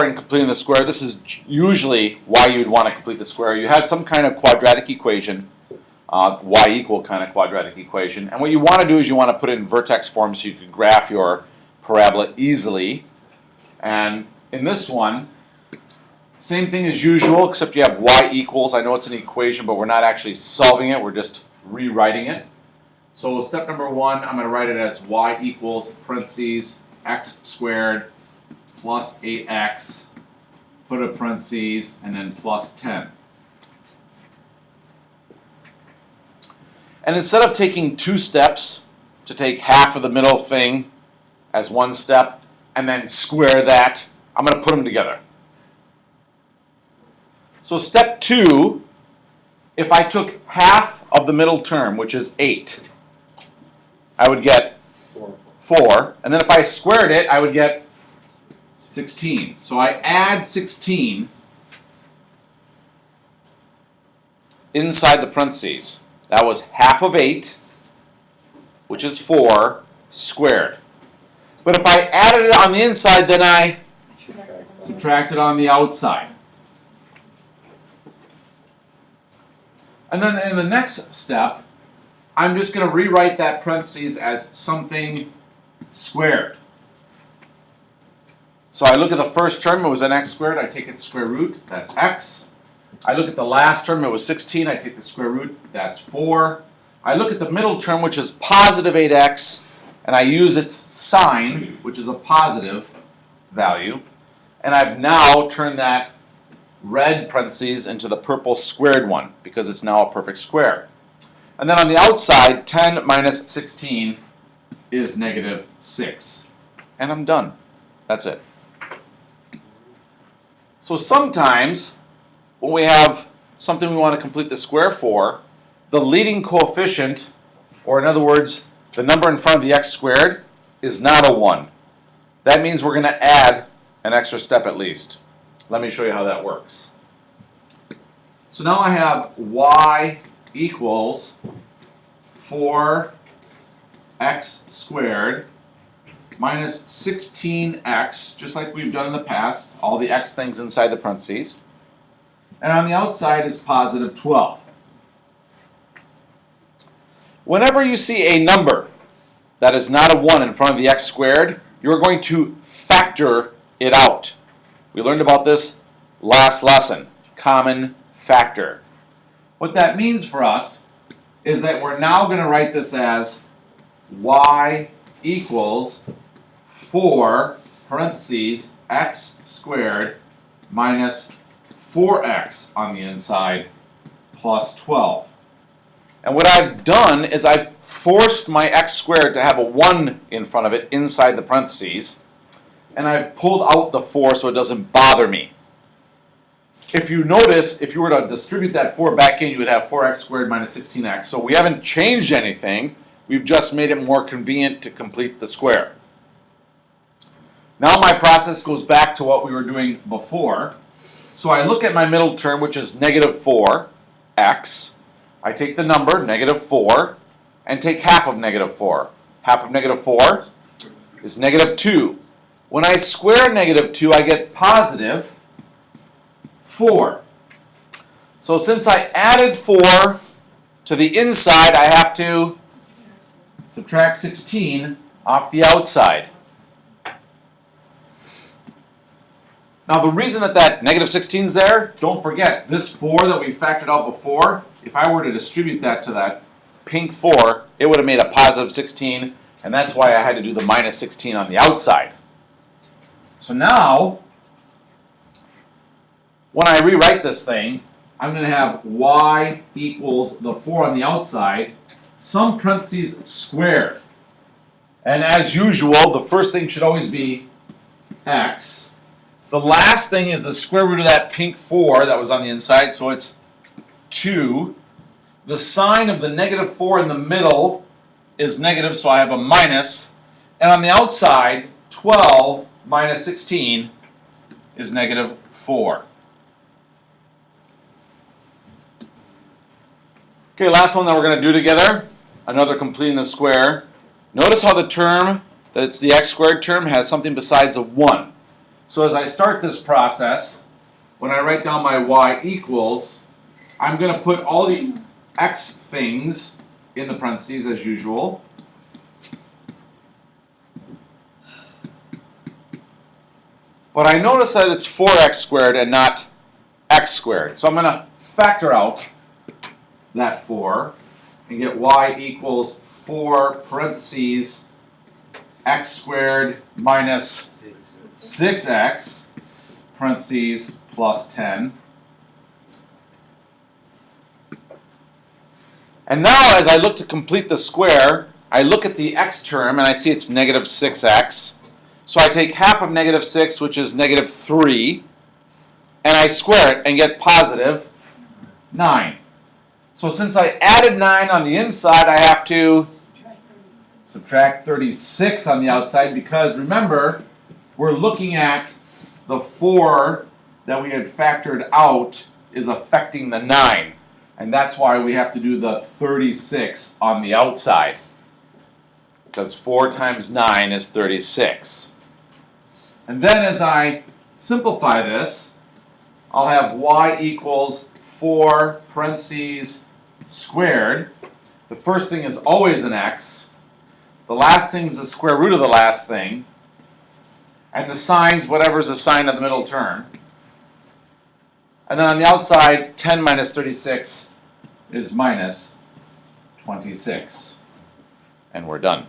before in completing the square, this is usually why you'd want to complete the square. You have some kind of quadratic equation, y equal kind of quadratic equation, and what you want to do is you want to put it in vertex form so you can graph your parabola easily. And in this one, same thing as usual, except you have y equals. I know it's an equation, but we're not actually solving it, we're just rewriting it. So step number one, I'm going to write it as y equals parentheses x squared plus 8x, put a parentheses, and then plus 10. And instead of taking two steps to take half of the middle thing as one step and then square that, I'm going to put them together. So step two, if I took half of the middle term, which is 8, I would get 4. And then if I squared it, I would get 16. So I add 16 inside the parentheses. That was half of 8, which is 4, squared. But if I added it on the inside, then I subtract it on the outside. And then in the next step, I'm just going to rewrite that parentheses as something squared. So I look at the first term, it was an x squared, I take its square root, that's x. I look at the last term, it was 16, I take the square root, that's 4. I look at the middle term, which is positive 8x, and I use its sign, which is a positive value. And I've now turned that red parentheses into the purple squared one, because it's now a perfect square. And then on the outside, 10 minus 16 is negative 6. And I'm done. That's it. So sometimes, when we have something we want to complete the square for, the leading coefficient, or in other words, the number in front of the x squared, is not a 1. That means we're going to add an extra step at least. Let me show you how that works. So now I have y equals 4x squared minus 16x, just like we've done in the past, all the x things inside the parentheses. And on the outside is positive 12. Whenever you see a number that is not a 1 in front of the x squared, you're going to factor it out. We learned about this last lesson, common factor. What that means for us is that we're now going to write this as y equals 4 parentheses x squared minus 4x on the inside plus 12. And what I've done is I've forced my x squared to have a 1 in front of it inside the parentheses, and I've pulled out the 4 so it doesn't bother me. If you notice, if you were to distribute that 4 back in, you would have 4x squared minus 16x. So we haven't changed anything. We've just made it more convenient to complete the square. Now my process goes back to what we were doing before. So I look at my middle term, which is negative 4x. I take the number, negative 4, and take half of negative 4. Half of negative 4 is negative 2. When I square negative 2, I get positive 4. So since I added 4 to the inside, I have to subtract 16 off the outside. Now the reason that negative 16 is there, don't forget, this 4 that we factored out before, if I were to distribute that to that pink 4, it would have made a positive 16, and that's why I had to do the minus 16 on the outside. So now, when I rewrite this thing, I'm going to have y equals the 4 on the outside, some parentheses squared. And as usual, the first thing should always be x. The last thing is the square root of that pink 4 that was on the inside, so it's 2. The sign of the negative 4 in the middle is negative, so I have a minus. And on the outside, 12 minus 16 is negative 4. Okay, last one that we're going to do together, another completing the square. Notice how the term, that's the x squared term, has something besides a 1. So as I start this process, when I write down my y equals, I'm going to put all the x things in the parentheses as usual. But I notice that it's 4x squared and not x squared. So I'm going to factor out that 4 and get y equals 4 parentheses x squared minus 6x parentheses plus 10. And now as I look to complete the square, I look at the x term and I see it's negative 6x. So I take half of negative 6, which is negative 3, and I square it and get positive 9. So since I added 9 on the inside, I have to subtract 36 on the outside because, remember, we're looking at the 4 that we had factored out is affecting the 9. And that's why we have to do the 36 on the outside. Because 4 times 9 is 36. And then as I simplify this, I'll have y equals 4 parentheses squared. The first thing is always an x. The last thing is the square root of the last thing. And the signs, whatever's the sign of the middle term. And then on the outside, 10 minus 36 is minus 26. And we're done.